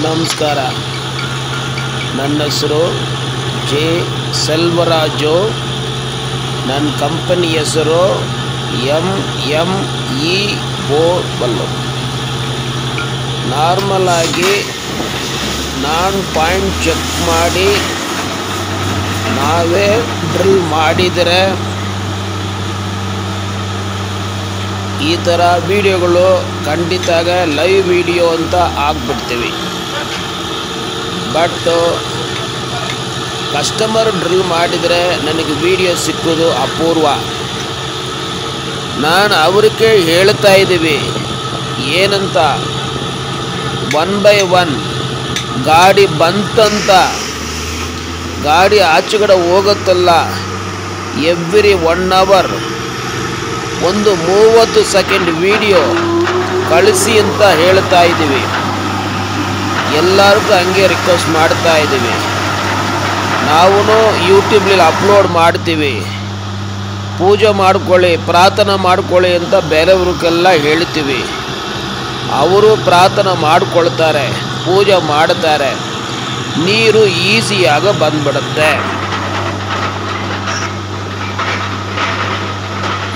ನಮಸ್ಕಾರ. ನನ್ನ ಹೆಸರು ಜೆ ಸೆಲ್ವರಾಜು. ನನ್ನ ಕಂಪನಿ ಹೆಸರು MME ಬೋರ್ವೆಲ್ಲು. ನಾರ್ಮಲಾಗಿ ನಾನು ಪಾಯಿಂಟ್ ಚೆಕ್ ಮಾಡಿ ನಾವೇ ಡ್ರಿಲ್ ಮಾಡಿದರೆ ಈ ಥರ ವಿಡಿಯೋಗಳು ಖಂಡಿತಾಗ ಲೈವ್ ವಿಡಿಯೋ ಅಂತ ಹಾಕ್ಬಿಡ್ತೀವಿ. ಬಟ್ ಕಸ್ಟಮರ್ ಡ್ರಿಲ್ ಮಾಡಿದರೆ ನನಗೆ ವಿಡಿಯೋ ಸಿಕ್ಕೋದು ಅಪೂರ್ವ. ನಾನು ಅವ್ರಿಗೆ ಹೇಳ್ತಾ ಇದ್ದೀವಿ ಏನಂತ, 1 by 1 ಗಾಡಿ ಬಂತಂತ ಗಾಡಿ ಆಚೆಗಡೆ ಹೋಗುತ್ತಲ್ಲ, ಎವ್ರಿ 1 hour ಒಂದು 30 ಸೆಕೆಂಡ್ ವಿಡಿಯೋ ಕಳಿಸಿ ಅಂತ ಹೇಳ್ತಾ ಇದ್ದೀವಿ. ಎಲ್ಲರಿಗೂ ಹಂಗೆ ರಿಕ್ವೆಸ್ಟ್ ಮಾಡ್ತಾ ಇದ್ದೀವಿ. ನಾವು ಯೂಟ್ಯೂಬ್ನಲ್ಲಿ ಅಪ್ಲೋಡ್ ಮಾಡ್ತೀವಿ. ಪೂಜೆ ಮಾಡ್ಕೊಳ್ಳಿ, ಪ್ರಾರ್ಥನೆ ಮಾಡ್ಕೊಳ್ಳಿ ಅಂತ ಬೇರೆಯವ್ರಿಗೆಲ್ಲ ಹೇಳ್ತೀವಿ. ಅವರು ಪ್ರಾರ್ಥನೆ ಮಾಡ್ಕೊಳ್ತಾರೆ, ಪೂಜೆ ಮಾಡ್ತಾರೆ, ನೀರು ಈಸಿಯಾಗಿ ಬಂದ್ಬಿಡುತ್ತೆ.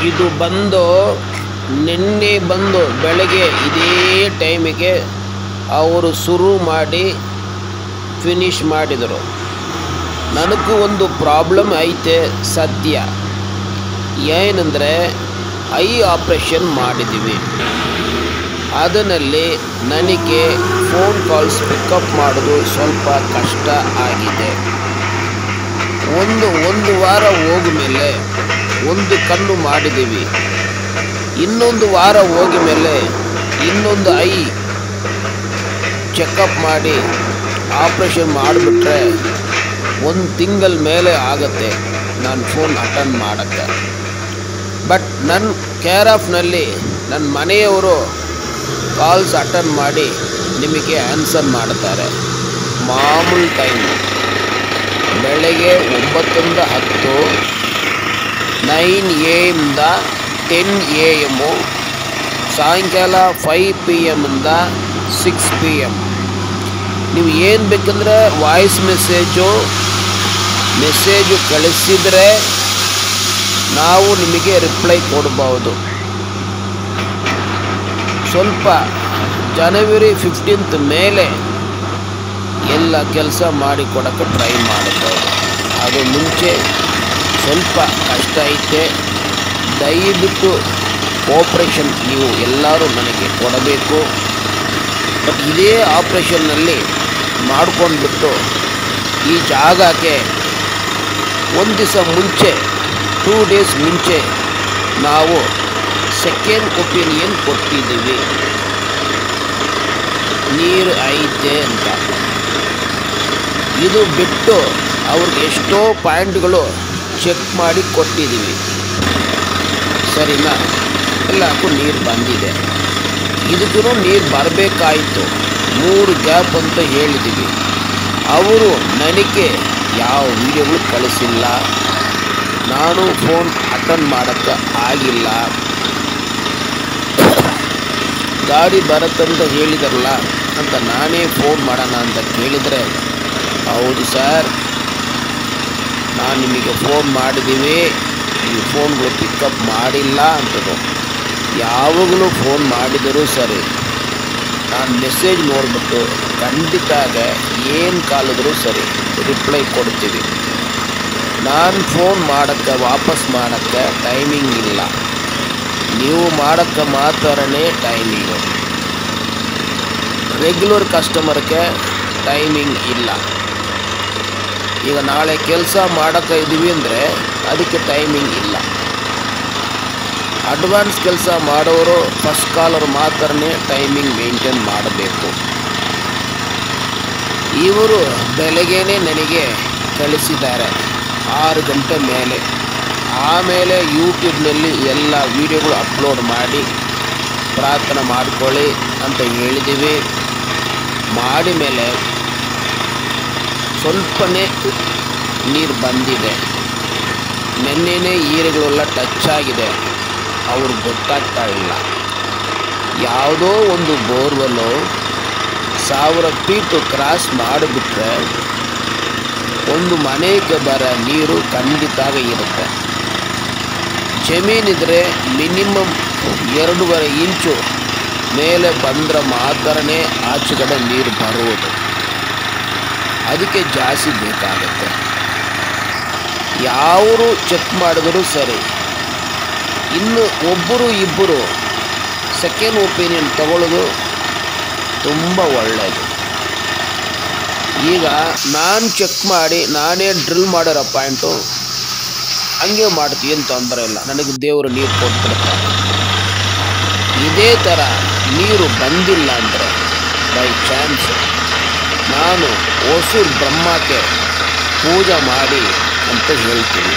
ಇದು ನಿನ್ನೆ ಬೆಳಗ್ಗೆ ಇದೇ ಟೈಮಿಗೆ ಅವರು ಶುರು ಮಾಡಿ ಫಿನಿಷ್ ಮಾಡಿದರು. ನನಗೂ ಒಂದು ಪ್ರಾಬ್ಲಮ್ ಐತೆ ಸದ್ಯ. ಏನಂದರೆ ಐ ಆಪ್ರೇಷನ್ ಮಾಡಿದ್ದೀವಿ. ಅದರಲ್ಲಿ ನನಗೆ ಫೋನ್ ಕಾಲ್ಸ್ ಪಿಕಪ್ ಮಾಡೋದು ಸ್ವಲ್ಪ ಕಷ್ಟ ಆಗಿದೆ. ಒಂದು ವಾರ ಹೋಗ್ಮೇಲೆ ಒಂದು ಕಣ್ಣು ಮಾಡಿದ್ದೀವಿ. ಇನ್ನೊಂದು ವಾರ ಹೋಗಿ ಮೇಲೆ ಇನ್ನೊಂದು ಐ ಚೆಕಪ್ ಮಾಡಿ ಆಪ್ರೇಷನ್ ಮಾಡಿಬಿಟ್ರೆ 1 ತಿಂಗಳ ಮೇಲೆ ಆಗುತ್ತೆ ನಾನು ಫೋನ್ ಅಟೆಂಡ್ ಮಾಡೋಕ್ಕೆ. ಬಟ್ ನನ್ನ ಕೇರ್ ಆಫ್ನಲ್ಲಿ ನನ್ನ ಮನೆಯವರು ಕಾಲ್ಸ್ ಅಟೆಂಡ್ ಮಾಡಿ ನಿಮಗೆ ಆನ್ಸರ್ ಮಾಡ್ತಾರೆ. ಮಾಮೂಲು ಟೈಮು ಬೆಳಗ್ಗೆ 9 ರಿಂದ 10, 9 AM ಇಂದ 10 AM, ಸಾಯಂಕಾಲ 5 PM ಇಂದ 6 PM. ನೀವು ಏನು ಬೇಕಂದರೆ ವಾಯ್ಸ್ ಮೆಸೇಜು ಕಳಿಸಿದರೆ ನಾವು ನಿಮಗೆ ರಿಪ್ಲೈ ಕೊಡ್ಬೋದು. ಸ್ವಲ್ಪ ಜನವರಿ 15th ಮೇಲೆ ಎಲ್ಲ ಕೆಲಸ ಮಾಡಿಕೊಡೋಕ್ಕೆ ಟ್ರೈ ಮಾಡ್ಬೋದು. ಅದು ಮುಂಚೆ ಸ್ವಲ್ಪ ಕಷ್ಟ ಐತೆ. ದಯವಿಟ್ಟು ಆಪ್ರೇಷನ್ ನೀವು ಎಲ್ಲರೂ ನನಗೆ ಕೊಡಬೇಕು. ಬಟ್ ಇದೇ ಆಪ್ರೇಷನ್ನಲ್ಲಿ ಮಾಡ್ಕೊಂಡ್ಬಿಟ್ಟು ಈ ಜಾಗಕ್ಕೆ 1 ದಿವಸ ಮುಂಚೆ 2 days ಮುಂಚೆ ನಾವು ಸೆಕೆಂಡ್ ಒಪಿನಿಯನ್ ಕೊಟ್ಟಿದ್ದೀವಿ, ನೀರು ಐತೆ ಅಂತ. ಇದು ಬಿಟ್ಟು ಅವ್ರಿಗೆ ಎಷ್ಟೋ ಪಾಯಿಂಟ್ಗಳು ಚೆಕ್ ಮಾಡಿ ಕೊಟ್ಟಿದ್ದೀವಿ. ಸರಿನಾ? ಎಲ್ಲಕ್ಕೂ ನೀರು ಬಂದಿದೆ. ಇದಕ್ಕೂ ನೀರು ಬರಬೇಕಾಯಿತು, 3 ಗ್ಯಾಪ್ ಅಂತ ಹೇಳಿದ್ದೀವಿ. ಅವರು ನನಗೆ ಯಾವ ವಿಡಿಯೋಗಳು ಕಳಿಸಿಲ್ಲ, ನಾನು ಫೋನ್ ಅಟೆಂಡ್ ಮಾಡೋಕ್ಕೆ ಆಗಿಲ್ಲ. ಗಾಡಿ ಬರುತ್ತಂತ ಹೇಳಿದಾರಲ್ಲ ಅಂತ ನಾನೇ ಫೋನ್ ಮಾಡೋಣ ಅಂತ ಕೇಳಿದರೆ, ಹೌದು ಸರ್, ನಾನು ನಿಮಗೆ ಫೋನ್ ಮಾಡಿದ್ದೀವಿ, ನೀವು ಫೋನ್ಗಳು ಪಿಕಪ್ ಮಾಡಿಲ್ಲ ಅಂತದ್ದು. ಯಾವಾಗಲೂ ಫೋನ್ ಮಾಡಿದರೂ ಸರಿ, ನಾನು ಮೆಸೇಜ್ ನೋಡಿಬಿಟ್ಟು ಖಂಡಿತಾಗ ಏನು ಕಾಲಿದ್ರೂ ಸರಿ ರಿಪ್ಲೈ ಕೊಡ್ತೀವಿ. ನಾನು ಫೋನ್ ಮಾಡೋಕ್ಕೆ ವಾಪಸ್ ಮಾಡೋಕ್ಕೆ ಟೈಮಿಂಗ್ ಇಲ್ಲ, ನೀವು ಮಾಡೋಕ್ಕೆ ಮಾತ್ರನೇ ಟೈಮಿಂಗು. ರೆಗ್ಯುಲರ್ ಕಸ್ಟಮರ್ಗೆ ಟೈಮಿಂಗ್ ಇಲ್ಲ. ಈಗ ನಾಳೆ ಕೆಲಸ ಮಾಡೋಕ್ಕೆ ಇದ್ದೀವಿ ಅಂದರೆ ಅದಕ್ಕೆ ಟೈಮಿಂಗ್ ಇಲ್ಲ. ಅಡ್ವಾನ್ಸ್ ಕೆಲಸ ಮಾಡೋರು ಫಸ್ಟ್ ಕಾಲರ್ ಮಾತ್ರನೇ ಟೈಮಿಂಗ್ ಮೇಂಟೈನ್ ಮಾಡಬೇಕು. ಇವರು ಬೆಳಗ್ಗೆನೇ ನನಗೆ ಕಳಿಸಿದ್ದಾರೆ 6 ಗಂಟೆ ಮೇಲೆ. ಆಮೇಲೆ ಯೂಟ್ಯೂಬ್ನಲ್ಲಿ ಎಲ್ಲ ವೀಡಿಯೋಗಳು ಅಪ್ಲೋಡ್ ಮಾಡಿ ಪ್ರಾರ್ಥನೆ ಮಾಡ್ಕೊಳ್ಳಿ ಅಂತ ಹೇಳಿದ್ದೀವಿ. ಮಾಡಿ ಮೇಲೆ ಸ್ವಲ್ಪನೇ ನೀರು ಬಂದಿದೆ. ನೆನ್ನೆನೇ ಈರುಗಳೆಲ್ಲ ಟಚ್ ಆಗಿದೆ, ಅವ್ರಿಗೆ ಗೊತ್ತಾಗ್ತಾ ಇಲ್ಲ. ಯಾವುದೋ ಒಂದು ಬೋರ್ವೆಲ್ಲು 1000 ಫೀಟು ಕ್ರಾಸ್ ಮಾಡಿಬಿಟ್ರೆ ಒಂದು ಮನೆಗೆ ಬರೋ ನೀರು ಖಂಡಿತ ಇರುತ್ತೆ. ಜಮೀನಿದ್ರೆ ಮಿನಿಮಮ್ 2.5 ಇಂಚು ಮೇಲೆ ಬಂದರೆ ಮಾತ್ರನೇ ಆಚೆಗಡೆ ನೀರು ಬರುವುದು. ಅದಕ್ಕೆ ಜಾಸ್ತಿ ಬೇಕಾಗುತ್ತೆ. ಯಾರು ಚೆಕ್ ಮಾಡಿದರೂ ಸರಿ, ಇನ್ನು ಒಬ್ಬರು ಇಬ್ಬರು ಸೆಕೆಂಡ್ ಒಪಿನಿಯನ್ ತಗೊಳ್ಳೋದು ತುಂಬ ಒಳ್ಳೆಯದು. ಈಗ ನಾನು ಚೆಕ್ ಮಾಡಿ ನಾನೇ ಡ್ರಿಲ್ ಮಾಡಿರೋ ಪಾಯಿಂಟು ಹಂಗೆ ಮಾಡ್ತೀವಿ, ಏನು ತೊಂದರೆ ಇಲ್ಲ, ನನಗೆ ದೇವರು ನೀರು ಕೊಟ್ಬಿಡ್ತಾರೆ. ಇದೇ ಥರ ನೀರು ಬಂದಿಲ್ಲ ಅಂದರೆ ಬೈ ಚಾನ್ಸ್ ನಾನು ಹೊಸೂರು ಬ್ರಹ್ಮಕ್ಕೆ ಪೂಜೆ ಮಾಡಿ ಅಂತ ಹೇಳ್ತೀವಿ.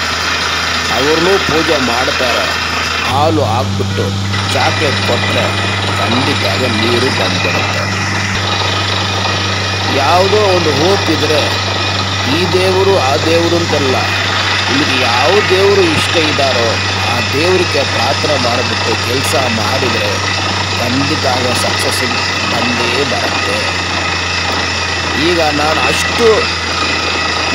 ಅವ್ರನ್ನೂ ಪೂಜೆ ಮಾಡ್ತಾರೆ. ಹಾಲು ಹಾಕ್ಬಿಟ್ಟು ಚಾಕ್ಲೇಟ್ ಕೊಟ್ಟರೆ ಖಂಡಿತ ನೀರು ಬಂದ್ಬಿಡುತ್ತೆ. ಯಾವುದೋ ಒಂದು ಹೋಪ್ ಇದ್ದರೆ ಈ ದೇವರು ಆ ದೇವರು ಅಂತಲ್ಲ, ನಿಮಗೆ ಯಾವ ದೇವರು ಇಷ್ಟ ಇದ್ದಾರೋ ಆ ದೇವರಿಗೆ ಪ್ರಾರ್ಥನೆ ಮಾಡಿಬಿಟ್ಟು ಕೆಲಸ ಮಾಡಿದರೆ ಖಂಡಿತ ಸಕ್ಸಸ್ ಬಂದೇ ಬರುತ್ತೆ. ಈಗ ನಾನು ಅಷ್ಟು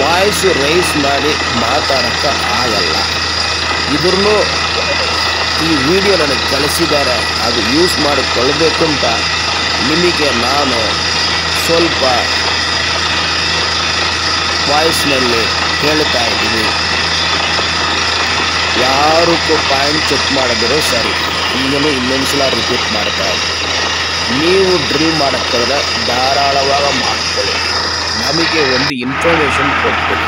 ವಾಯ್ಸು ರೈಸ್ ಮಾಡಿ ಮಾತಾಡೋಕ್ಕೆ ಆಗಲ್ಲ. ಇದ್ರೂ ಈ ವಿಡಿಯೋ ನನಗೆ ಕಳಿಸಿದ್ದಾರೆ, ಅದು ಯೂಸ್ ಮಾಡಿಕೊಳ್ಬೇಕು ಅಂತ ನಿಮಗೆ ನಾನು ಸ್ವಲ್ಪ ವಾಯ್ಸ್ನಲ್ಲಿ ಹೇಳ್ತಾ ಇದ್ದೀನಿ. ಯಾರಕ್ಕೂ ಪಾಯಿಂಟ್ ಚೆಕ್ ಮಾಡಿದ್ರು ಸರಿ, ಈಗಲೂ ಇನ್ನೊಂದು ಸಲ ರಿಪೀಟ್ ಮಾಡ್ತಾ ಇದ್ದೀನಿ. ನೀವು ಡ್ರಿಲ್ ಮಾಡೋಕ್ಕಾದ್ರೆ ಧಾರಾಳವಾಗಿ ಮಾಡ್ಕೊಳ್ಳಿ. ನಮಗೆ ಒಂದು ಇನ್ಫಾರ್ಮೇಷನ್ ಕೊಟ್ಬಿಡಿ,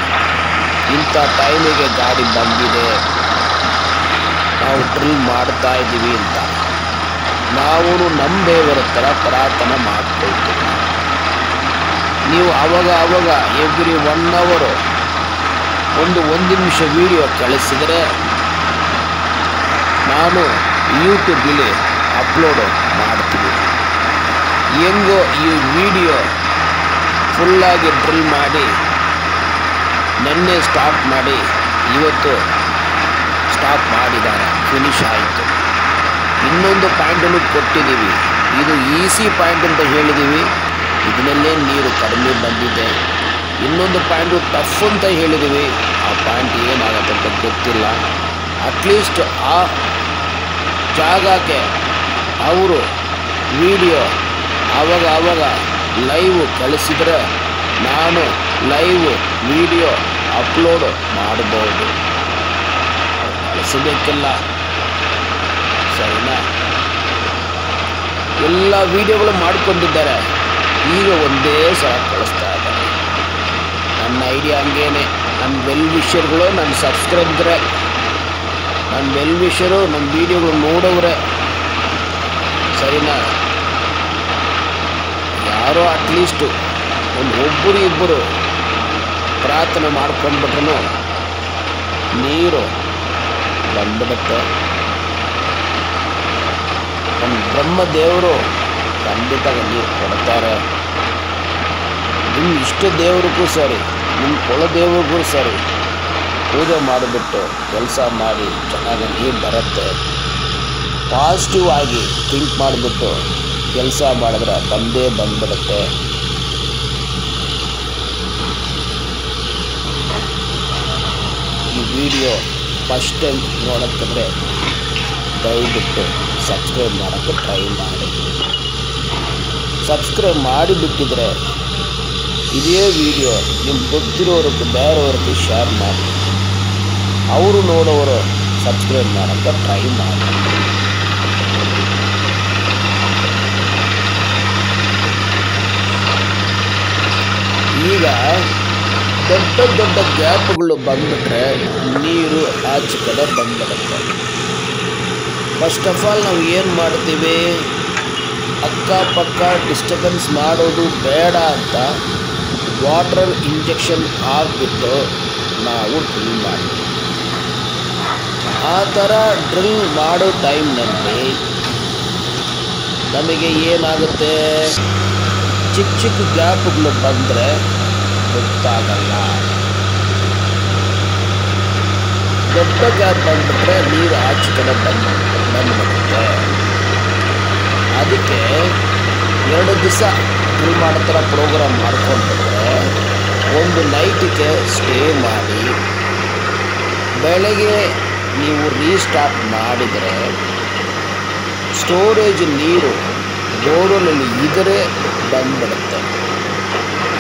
ಇಂಥ ಟೈಮಿಗೆ ಗಾಡಿ ಬಂದಿದೆ, ನಾವು ಡ್ರಿಲ್ ಮಾಡ್ತಾ ಇದ್ದೀವಿ ಅಂತ. ನಾವು ನಮ್ಮ ದೇವರ ಥರ ಪ್ರಾರ್ಥನೆ ಮಾಡ್ಕೊಳ್ತೀವಿ. ನೀವು ಆವಾಗ ಎವ್ರಿ 1 ಅವರ್ ಒಂದು ನಿಮಿಷ ವಿಡಿಯೋ ಕಳಿಸಿದರೆ ನಾನು ಯೂಟ್ಯೂಬಲ್ಲಿ ಅಪ್ಲೋಡ್ ಮಾಡ್ತೀನಿ. ಹೆಂಗೋ ಈ ವಿಡಿಯೋ ಫುಲ್ಲಾಗಿ ಡ್ರಿಲ್ ಮಾಡಿ ನೆನ್ನೆ ಸ್ಟಾರ್ಟ್ ಮಾಡಿ ಇವತ್ತು ಸ್ಟಾಪ್ ಮಾಡಿದ್ದಾರೆ, ಫಿನಿಶ್ ಆಯಿತು. ಇನ್ನೊಂದು ಪಾಯಿಂಟನ್ನು ಕೊಟ್ಟಿದ್ದೀವಿ, ಇದು ಈಸಿ ಪಾಯಿಂಟ್ ಅಂತ ಹೇಳಿದ್ದೀವಿ, ಇದರಲ್ಲೇ ನೀರು ಕಡಿಮೆ ಬಂದಿದೆ. ಇನ್ನೊಂದು ಪಾಯಿಂಟು ಟಫ್ ಅಂತ ಹೇಳಿದ್ದೀವಿ, ಆ ಪಾಯಿಂಟ್ ಏನಾಗುತ್ತೆ ಅಂತ ಗೊತ್ತಿಲ್ಲ. ಅಟ್ಲೀಸ್ಟ್ ಆ ಜಾಗಕ್ಕೆ ಅವರು ವಿಡಿಯೋ ಆವಾಗ ಲೈವ್ ಕಳಿಸಿದರೆ ನಾನು ಲೈವ್ ವಿಡಿಯೋ ಅಪ್ಲೋಡ್ ಮಾಡ್ಬೋದು. ಕಳಿಸಬೇಕಿಲ್ಲ, ಸರಿನಾ? ಎಲ್ಲ ವಿಡಿಯೋಗಳು ಮಾಡ್ಕೊಂಡಿದ್ದಾರೆ, ಈಗ ಒಂದೇ ಸಲ ಕಳಿಸ್ತಾ ಇದ್ದಾರೆ. ನನ್ನ ಐಡಿಯಾ ಹಂಗೇನೆ. ನನ್ನ ವೆಲ್ ವಿಷರ್ಗಳು, ನನ್ನ ಸಬ್ಸ್ಕ್ರೈಬ್ರೆ, ನನ್ನ ವೆಲ್ ವಿಷರು ನಮ್ಮ ವಿಡಿಯೋಗಳು ನೋಡೋವ್ರೆ, ಸರಿನಾ? ಯಾರೋ ಅಟ್ಲೀಸ್ಟು ಒಬ್ಬರು ಇಬ್ಬರು ಪ್ರಾರ್ಥನೆ ಮಾಡ್ಕೊಂಡ್ಬಿಟ್ರು ನೀರು ಬಂದ್ಬಿಡುತ್ತೆ. ನಮ್ಮ ಬ್ರಹ್ಮದೇವರು ಖಂಡಿತ ನೀರು ಕೊಡ್ತಾರೆ. ನಿಮ್ಮ ಇಷ್ಟ ದೇವ್ರಿಗೂ ಸರಿ, ನಿಮ್ಮ ಕುಲದೇವ್ರಿಗೂ ಸರಿ ಪೂಜೆ ಮಾಡಿಬಿಟ್ಟು ಕೆಲಸ ಮಾಡಿ ಚೆನ್ನಾಗಿ ನೀರು ಬರುತ್ತೆ. ಪಾಸಿಟಿವ್ ಆಗಿ ಥಿಂಕ್ ಮಾಡಿಬಿಟ್ಟು ಕೆಲಸ ಮಾಡಿದ್ರೆ ಬಂದ್ಬಿಡುತ್ತೆ. ಈ ವಿಡಿಯೋ ಫಸ್ಟ್ ಟೈಮ್ ನೋಡೋಕ್ಕಾದ್ರೆ ದಯವಿಟ್ಟು ಸಬ್ಸ್ಕ್ರೈಬ್ ಮಾಡೋಕ್ಕೆ ಟ್ರೈ ಮಾಡಿ. ಸಬ್ಸ್ಕ್ರೈಬ್ ಮಾಡಿಬಿಟ್ಟಿದ್ರೆ ಇದೇ ವಿಡಿಯೋ ನಿಮ್ಗೆ ಗೊತ್ತಿರೋರಿಗೆ ಬೇರೆಯವ್ರಿಗೆ ಶೇರ್ ಮಾಡಿ, ಅವರು ನೋಡೋರು ಸಬ್ಸ್ಕ್ರೈಬ್ ಮಾಡೋಕ್ಕೆ ಟ್ರೈ ಮಾಡಿ. ಈಗ ದೊಡ್ಡ ಗ್ಯಾಪ್ಗಳು ಬಂದ್ಬಿಟ್ರೆ ನೀರು ಆಚೆ ಕಡೆ ಬಂದ್ಬಿಡುತ್ತೆ. ಫಸ್ಟ್ ಆಫ್ ಆಲ್ ನಾವು ಏನು ಮಾಡ್ತೀವಿ, ಅಕ್ಕಪಕ್ಕ ಡಿಸ್ಟರ್ಬೆನ್ಸ್ ಮಾಡೋದು ಬೇಡ ಅಂತ ವಾಟರ್ ಇಂಜೆಕ್ಷನ್ ಆಗಿಬಿಟ್ಟು ನಾವು ಡ್ರಿಲ್ ಮಾಡ್ತೀವಿ. ಆ ಥರ ಡ್ರಿಲ್ ಮಾಡೋ ಟೈಮ್ನಲ್ಲಿ ನಮಗೆ ಏನಾಗುತ್ತೆ, ಚಿಕ್ಕ ಗ್ಯಾಪ್ಗಳು ಬಂದರೆ ಗೊತ್ತಾಗಲ್ಲ. ದೊಡ್ಡ ಗ್ಯಾಪ್ ಬಂದ್ಬಿಟ್ರೆ ನೀರು ಆಚೆ ಕಡೆ ಬಂದ್ಬಿಡುತ್ತೆ. ಅದಕ್ಕೆ 2 ದಿವಸ ಡ್ರಿಲ್ ಮಾಡೋ ಥರ ಪ್ರೋಗ್ರಾಮ್ ಮಾಡ್ಕೊಂಡ್ರೆ ಒಂದು ನೈಟಿಗೆ ಸ್ಟೇ ಮಾಡಿ ಬೆಳಗ್ಗೆ ನೀವು ರೀಸ್ಟಾರ್ಟ್ ಮಾಡಿದರೆ ಸ್ಟೋರೇಜ್ ನೀರು ಬೋರ್ವೆಲಲ್ಲಿ ಇದ್ದರೆ ಬಂದ್ಬಿಡುತ್ತೆ.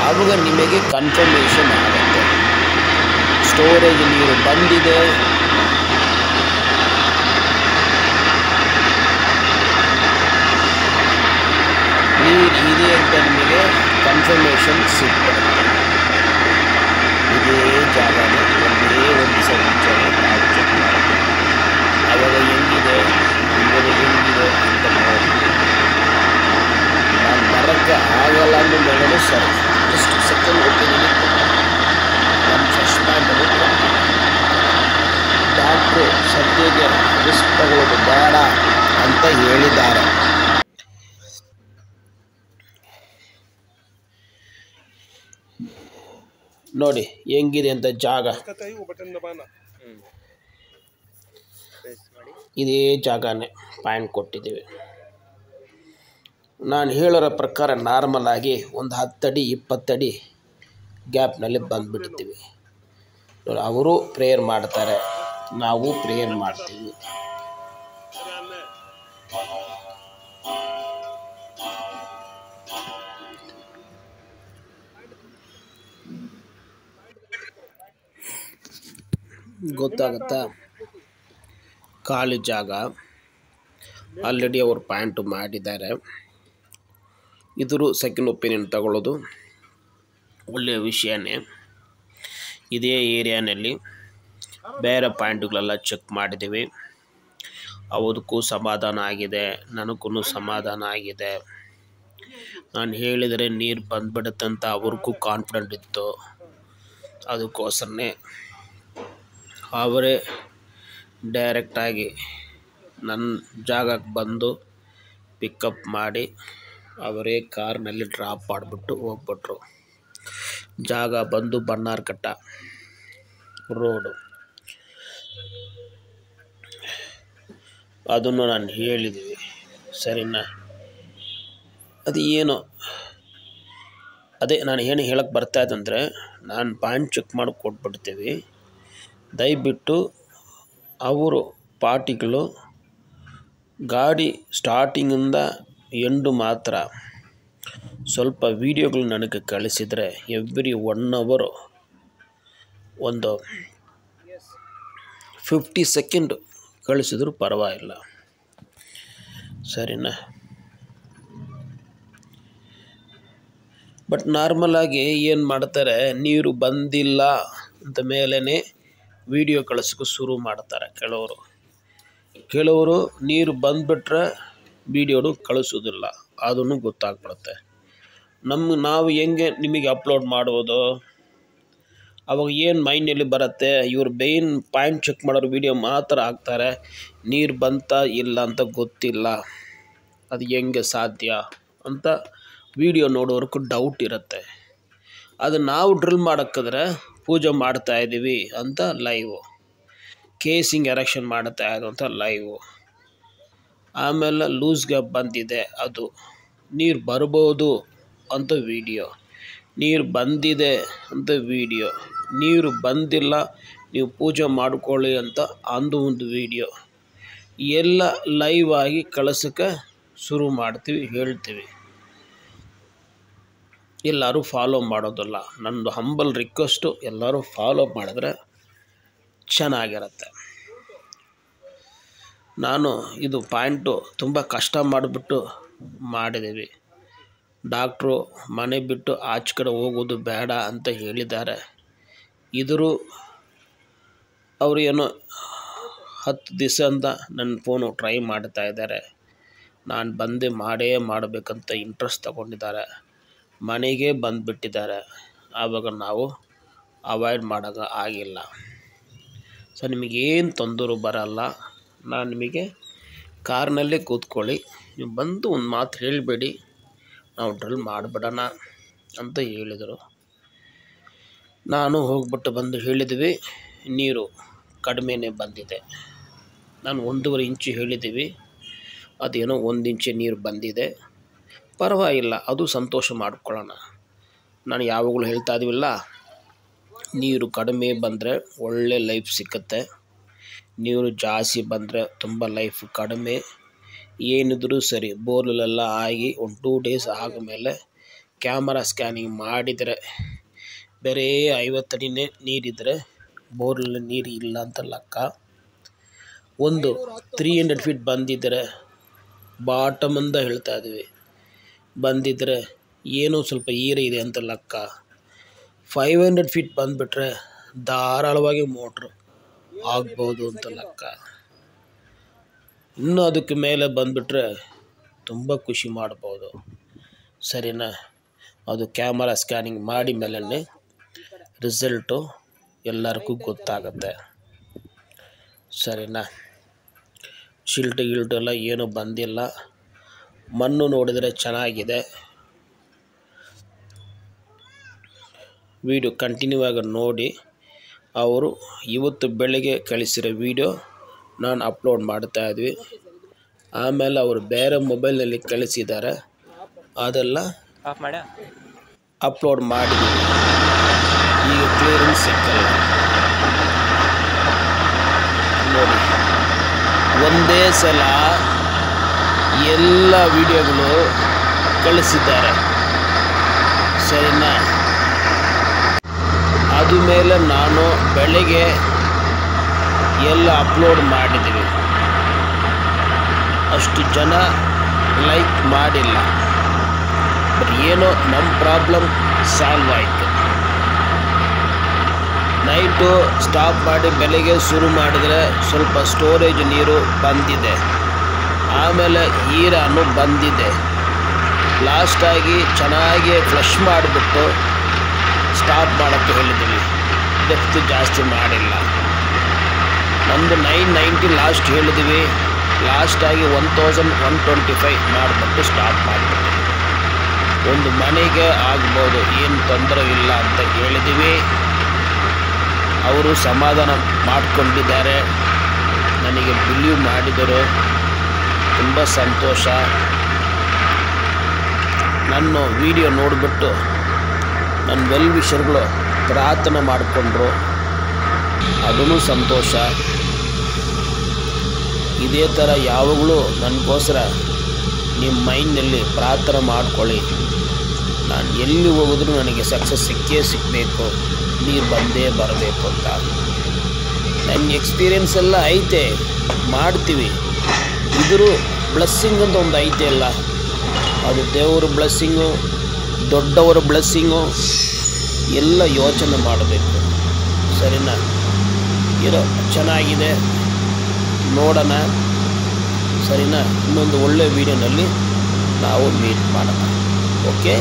ಆವಾಗ ನಿಮಗೆ ಕನ್ಫರ್ಮೇಷನ್ ಆಗುತ್ತೆ ಸ್ಟೋರೇಜ್ ನೀರು ಬಂದಿದೆ, ನೀರು ಇದೆ ಅಂತ ನಿಮಗೆ ಕನ್ಫರ್ಮೇಷನ್ ಸಿಗ್ಬಿಡುತ್ತೆ. ಇದೇ ಜಾಗನೇ ಒಂದೇ ಒಂದು ಸಂಚಾರ ಚೆಕ್ ಮಾಡಿ ಆವಾಗ ಹೆಂಗಿದೆ ಹೆಂಗಿದೆ ಅಂತ ನೋಡಿ. ನಾನು ಬರೋಕ್ಕೆ ಆಗಲ್ಲ ಅಂದ ಮೇಲೆ ಸರ್ ಎಷ್ಟು ಸೆಕೆಂಡ್ ಒಪ್ಪಿದ್ದೀನಿ. ನನ್ನ ಫಸ್ಟ್ ಪಾಯಿಂಟ್ ಡಾಕ್ಟ್ರು ಸದ್ಯಕ್ಕೆ ರಿಸ್ಕ್ ತಗೊಳ್ಳೋದು ಬೇಡ ಅಂತ ಹೇಳಿದ್ದಾರೆ. ನೋಡಿ ಹೆಂಗಿದೆ ಅಂತ ಜಾಗ. ಇದೇ ಜಾಗನೇ ಪಾಯಿಂಟ್ ಕೊಟ್ಟಿದ್ದೀವಿ. ನಾನು ಹೇಳೋರ ಪ್ರಕಾರ ನಾರ್ಮಲ್ ಆಗಿ ಒಂದು 10 ಅಡಿ 20 ಅಡಿ ಗ್ಯಾಪ್ನಲ್ಲಿ ಬಂದುಬಿಡ್ತೀವಿ. ಅವರು ಪ್ರೇಯರ್ ಮಾಡ್ತಾರೆ, ನಾವು ಪ್ರೇಯರ್ ಮಾಡ್ತೀವಿ. ಗೊತ್ತಾಗುತ್ತಾ? ಖಾಲಿ ಜಾಗ ಆಲ್ರೆಡಿ ಅವರು ಪಾಯಿಂಟು ಮಾಡಿದ್ದಾರೆ. ಇದ್ರ ಸೆಕೆಂಡ್ ಒಪಿನಿಯನ್ ತಗೊಳ್ಳೋದು ಒಳ್ಳೆಯ ವಿಷಯನೇ. ಇದೇ ಏರಿಯಾನಲ್ಲಿ ಬೇರೆ ಪಾಯಿಂಟ್ಗಳೆಲ್ಲ ಚೆಕ್ ಮಾಡಿದ್ದೀವಿ, ಅವದಕ್ಕೂ ಸಮಾಧಾನ ಆಗಿದೆ, ನನಗೂ ಸಮಾಧಾನ ಆಗಿದೆ. ನಾನು ಹೇಳಿದರೆ ನೀರು ಬಂದ್ಬಿಡುತ್ತೆ ಅಂತ ಅವ್ರಿಗೂ ಕಾನ್ಫಿಡೆಂಟ್ ಇತ್ತು. ಅದಕ್ಕೋಸ್ಕರನೇ ಅವರೇ ಡೈರೆಕ್ಟಾಗಿ ನನ್ನ ಜಾಗಕ್ಕೆ ಬಂದು ಪಿಕಪ್ ಮಾಡಿ ಅವರೇ ಕಾರ್ನಲ್ಲಿ ಡ್ರಾಪ್ ಮಾಡಿಬಿಟ್ಟು ಹೋಗ್ಬಿಟ್ರು. ಜಾಗ ಬಂದು ಬನ್ನಾರ್ಘಟ್ಟ ರೋಡು. ಅದನ್ನು ನಾನು ಹೇಳಿದ್ದೀವಿ, ಸರಿನಾ? ಅದು ಏನು ಅದೇ ನಾನು ಏನು ಹೇಳಕ್ಕೆ ಬರ್ತಾಯಿದ್ದಂದರೆ, ನಾನು ಪಾಯಿಂಟ್ ಚೆಕ್ ಮಾಡಿ ಕೊಟ್ಬಿಡ್ತೀವಿ. ದಯವಿಟ್ಟು ಅವರು ಪಾರ್ಟಿಗಳು ಗಾಡಿ ಸ್ಟಾರ್ಟಿಂಗಿಂದ ಎಂಡು ಮಾತ್ರ ಸ್ವಲ್ಪ ವೀಡಿಯೋಗಳು ನನಗೆ ಕಳಿಸಿದರೆ ಎವ್ರಿ 1 hour ಒಂದು 50 ಸೆಕೆಂಡ್ ಕಳಿಸಿದ್ರು ಪರವಾಗಿಲ್ಲ, ಸರಿನಾ? ಬಟ್ ನಾರ್ಮಲಾಗಿ ಏನು ಮಾಡ್ತಾರೆ, ನೀರು ಬಂದಿಲ್ಲ ಅಂತ ಮೇಲೇ ವೀಡಿಯೋ ಕಳಿಸೋಕೆ ಶುರು ಮಾಡ್ತಾರೆ ಕೆಲವರು ನೀರು ಬಂದುಬಿಟ್ರೆ ವೀಡಿಯೋನು ಕಳಿಸೋದಿಲ್ಲ. ಅದನ್ನು ಗೊತ್ತಾಗ್ಬಿಡುತ್ತೆ. ನಾವು ಹೆಂಗೆ ನಿಮಗೆ ಅಪ್ಲೋಡ್ ಮಾಡೋದು? ಅವಾಗ ಏನು ಮೈಂಡಲ್ಲಿ ಬರುತ್ತೆ, ಇವ್ರು ಬೇನ್ ಪಾಯಿಂಟ್ ಚೆಕ್ ಮಾಡೋರು ವೀಡಿಯೋ ಮಾತ್ರ ಹಾಕ್ತಾರೆ, ನೀರು ಬಂತಾ ಇಲ್ಲ ಅಂತ ಗೊತ್ತಿಲ್ಲ, ಅದು ಹೆಂಗೆ ಸಾಧ್ಯ ಅಂತ ವೀಡಿಯೋ ನೋಡೋರ್ಗೂ ಡೌಟ್ ಇರುತ್ತೆ. ಅದು ನಾವು ಡ್ರಿಲ್ ಮಾಡೋಕ್ಕಾದ್ರೆ ಪೂಜೆ ಮಾಡ್ತಾಯಿದ್ದೀವಿ ಅಂತ ಲೈವು, ಕೇಸಿಂಗ್ ಎರೆಕ್ಷನ್ ಮಾಡ್ತಾ ಇರೋಂಥ ಲೈವು, ಆಮೇಲೆ ಲೂಸ್ ಗ್ಯಾಪ್ ಬಂದಿದೆ ಅದು, ನೀರು ಬರ್ಬೋದು ಅಂತ ವೀಡಿಯೋ, ನೀರು ಬಂದಿದೆ ಅಂತ ವೀಡಿಯೋ, ನೀರು ಬಂದಿಲ್ಲ ನೀವು ಪೂಜೆ ಮಾಡ್ಕೊಳ್ಳಿ ಅಂತ ಒಂದು ವೀಡಿಯೋ ಎಲ್ಲ ಲೈವ್ ಆಗಿ ಕಳಿಸೋಕ್ಕೆ ಶುರು ಮಾಡ್ತೀವಿ, ಹೇಳ್ತೀವಿ. ಎಲ್ಲರೂ ಫಾಲೋ ಮಾಡೋದಿಲ್ಲ. ನನ್ನದು ಹಂಬಲ್ ರಿಕ್ವೆಸ್ಟು, ಎಲ್ಲರೂ ಫಾಲೋ ಮಾಡಿದ್ರೆ ಚೆನ್ನಾಗಿರುತ್ತೆ. ನಾನು ಇದು ಪಾಯಿಂಟು ತುಂಬ ಕಷ್ಟ ಮಾಡಿಬಿಟ್ಟು ಮಾಡಿದ್ದೀವಿ. ಡಾಕ್ಟ್ರು ಮನೆ ಬಿಟ್ಟು ಆಚೆ ಕಡೆ ಹೋಗೋದು ಬೇಡ ಅಂತ ಹೇಳಿದ್ದಾರೆ. ಇದರೂ ಅವರು ಏನೋ 10 ದಿವಸದಿಂದ ನನ್ನ ಫೋನು ಟ್ರೈ ಮಾಡ್ತಾಯಿದ್ದಾರೆ. ನಾನು ಬಂದು ಮಾಡಬೇಕಂತ ಇಂಟ್ರೆಸ್ಟ್ ತಗೊಂಡಿದ್ದಾರೆ. ಮನೆಗೆ ಬಂದುಬಿಟ್ಟಿದ್ದಾರೆ. ಆವಾಗ ನಾವು ಅವಾಯ್ಡ್ ಮಾಡೋಕೆ ಆಗಿಲ್ಲ. ಸೊ ನಿಮಗೇನು ತೊಂದರೆ ಬರೋಲ್ಲ. ನಾನು ನಿಮಗೆ ಕಾರ್ನಲ್ಲೇ ಕೂತ್ಕೊಳ್ಳಿ, ನೀವು ಬಂದು ಒಂದು ಮಾತು ಹೇಳಬೇಡಿ, ನಾವು ಡ್ರಿಲ್ ಮಾಡಿಬಿಡೋಣ ಅಂತ ಹೇಳಿದರು. ನಾನು ಹೋಗ್ಬಿಟ್ಟು ಬಂದು ಹೇಳಿದ್ವಿ, ನೀರು ಕಡಿಮೆನೇ ಬಂದಿದೆ. ನಾನು 1.5 ಇಂಚು ಹೇಳಿದ್ದೀವಿ, ಅದೇನೋ 1 ಇಂಚು ನೀರು ಬಂದಿದೆ. ಪರವಾಗಿಲ್ಲ, ಅದು ಸಂತೋಷ ಮಾಡ್ಕೊಳ್ಳೋಣ. ನಾನು ಯಾವಾಗಲೂ ಹೇಳ್ತಾ ಇದೀವಿಲ್ಲ, ನೀರು ಕಡಿಮೆ ಬಂದರೆ ಒಳ್ಳೆ ಲೈಫ್ ಸಿಕ್ಕತ್ತೆ, ನೀರು ಜಾಸ್ತಿ ಬಂದರೆ ತುಂಬ ಲೈಫ್ ಕಡಿಮೆ. ಏನಿದ್ರೂ ಸರಿ ಬೋರ್ವೆಲ್ಲೆಲ್ಲ ಆಗಿ ಒಂದು 2 ಡೇಸ್ ಆದಮೇಲೆ ಕ್ಯಾಮರಾ ಸ್ಕ್ಯಾನಿಂಗ್ ಮಾಡಿದರೆ ಬರೀ 50 ಅಡಿನೇ ನೀರಿದ್ದರೆ ಬೋರ್ವೆಲ್ ನೀರು ಇಲ್ಲ ಅಂತ ಲೆಕ್ಕ. ಒಂದು 300 ಫೀಟ್ ಬಂದಿದ್ದರೆ ಬಾಟಮಿಂದ ಹೇಳ್ತಾ ಇದ್ದೀವಿ, ಬಂದಿದ್ದರೆ ಏನೋ ಸ್ವಲ್ಪ ಈರ ಇದೆ ಅಂತ ಲೆಕ್ಕ. 500 ಫೀಟ್ ಬಂದುಬಿಟ್ರೆ ಧಾರಾಳವಾಗಿ ಮೋಟ್ರು ಆಗ್ಬೋದು ಅಂತ ಲೆಕ್ಕ. ಇನ್ನೂ ಅದಕ್ಕೆ ಮೇಲೆ ಬಂದುಬಿಟ್ರೆ ತುಂಬ ಖುಷಿ ಮಾಡ್ಬೋದು, ಸರಿನಾ? ಅದು ಕ್ಯಾಮರಾ ಸ್ಕ್ಯಾನಿಂಗ್ ಮಾಡಿ ಮೇಲೇ ರಿಸಲ್ಟು ಎಲ್ಲರಿಗೂ ಗೊತ್ತಾಗುತ್ತೆ, ಸರಿನಾ? ಶಿಲ್ಟು ಗಿಲ್ಟು ಎಲ್ಲ ಏನೂ ಬಂದಿಲ್ಲ, ಮಣ್ಣು ನೋಡಿದರೆ ಚೆನ್ನಾಗಿದೆ. ವಿಡಿಯೋ ಕಂಟಿನ್ಯೂ ಆಗಿ ನೋಡಿ. ಅವರು ಇವತ್ತು ಬೆಳಗ್ಗೆ ಕಳಿಸಿರೋ ವಿಡಿಯೋ ನಾನು ಅಪ್ಲೋಡ್ ಮಾಡ್ತಾಯಿದ್ವಿ. ಆಮೇಲೆ ಅವರು ಬೇರೆ ಮೊಬೈಲ್ನಲ್ಲಿ ಕಳಿಸಿದ್ದಾರೆ, ಅದೆಲ್ಲ ಅಪ್ಲೋಡ್ ಮಾಡಿದ್ವಿ. ಈಗ ಕ್ಲಿಯರೆನ್ಸ್ ಸಿಕ್ಕಲ್ಲ ನೋಡಿ. ಒಂದೇ ಸಲ ಎಲ್ಲ ವಿಡಿಯೋಗಳು ಕಳಿಸಿದ್ದಾರೆ, ಸರಿನಾ? ಅದು ಮೇಲೆ ನಾನು ಬೆಳಗ್ಗೆ ಎಲ್ಲ ಅಪ್ಲೋಡ್ ಮಾಡಿದ್ದೀವಿ, ಅಷ್ಟು ಜನ ಲೈಕ್ ಮಾಡಿಲ್ಲ. ಬಟ್ ಏನೋ ನಮ್ಮ ಪ್ರಾಬ್ಲಮ್ ಸಾಲ್ವ್ ಆಯಿತು. ನೈಟು ಸ್ಟಾಪ್ ಮಾಡಿ ಬೆಳಗ್ಗೆ ಶುರು ಮಾಡಿದರೆ ಸ್ವಲ್ಪ ಸ್ಟೋರೇಜ್ ನೀರು ಬಂದಿದೆ, ಆಮೇಲೆ ಈರಾನು ಬಂದಿದೆ. ಲಾಸ್ಟಾಗಿ ಚೆನ್ನಾಗಿ ಫ್ಲಶ್ ಮಾಡಿಬಿಟ್ಟು ಸ್ಟಾಪ್ ಮಾಡೋಕ್ಕೆ ಹೇಳಿದ್ದೀವಿ, ಡೆಪ್ತ್ ಜಾಸ್ತಿ ಮಾಡಿಲ್ಲ. ನಮ್ಮದು 990 ಲಾಸ್ಟ್ ಹೇಳಿದ್ದೀವಿ, ಲಾಸ್ಟಾಗಿ 1125 ಮಾಡಿಬಿಟ್ಟು ಸ್ಟಾಪ್ ಮಾಡಿಬಿಟ್ಟು ಒಂದು ಮನೆಗೆ ಆಗ್ಬೋದು, ಏನು ತೊಂದರೆ ಇಲ್ಲ ಅಂತ ಹೇಳಿದ್ದೀವಿ. ಅವರು ಸಮಾಧಾನ ಮಾಡಿಕೊಂಡಿದ್ದಾರೆ, ನನಗೆ ಬಿಲೀವ್ ಮಾಡಿದರು, ತುಂಬ ಸಂತೋಷ. ನನ್ನ ವಿಡಿಯೋ ನೋಡಿಬಿಟ್ಟು ನನ್ನ ವೆಲ್ ವಿಷರ್ಗಳು ಪ್ರಾರ್ಥನೆ ಮಾಡಿಕೊಂಡ್ರು, ಅದೂ ಸಂತೋಷ. ಇದೇ ಥರ ಯಾವಾಗಲೂ ನನಗೋಸ್ಕರ ನಿಮ್ಮ ಮೈಂಡ್ನಲ್ಲಿ ಪ್ರಾರ್ಥನೆ ಮಾಡ್ಕೊಳ್ಳಿ. ನಾನು ಎಲ್ಲಿ ಹೋಗಿದ್ರೂ ನನಗೆ ಸಕ್ಸಸ್ ಸಿಕ್ಕಬೇಕು, ನೀರು ಬಂದೇ ಬರಬೇಕು ಅಂತ. ನನ್ನ ಎಕ್ಸ್ಪೀರಿಯೆನ್ಸ್ ಎಲ್ಲ ಐತೆ, ಮಾಡ್ತೀವಿ. ಇದ್ರೂ ಬ್ಲೆಸ್ಸಿಂಗ್ ಅಂತ ಒಂದು ಐತೆ ಅಲ್ಲ, ಅದು ದೇವರ ಬ್ಲೆಸ್ಸಿಂಗು, ದೊಡ್ಡವರ ಬ್ಲೆಸ್ಸಿಂಗು ಎಲ್ಲ ಯೋಚನೆ ಮಾಡಬೇಕು, ಸರಿನಾ? ಇರೋ ಚೆನ್ನಾಗಿದೆ, ನೋಡೋಣ, ಸರಿನಾ? ಇನ್ನೊಂದು ಒಳ್ಳೆ ವೀಡಿಯೋನಲ್ಲಿ ನಾವು ಮೀಟ್ ಮಾಡೋಣ. ಓಕೆ.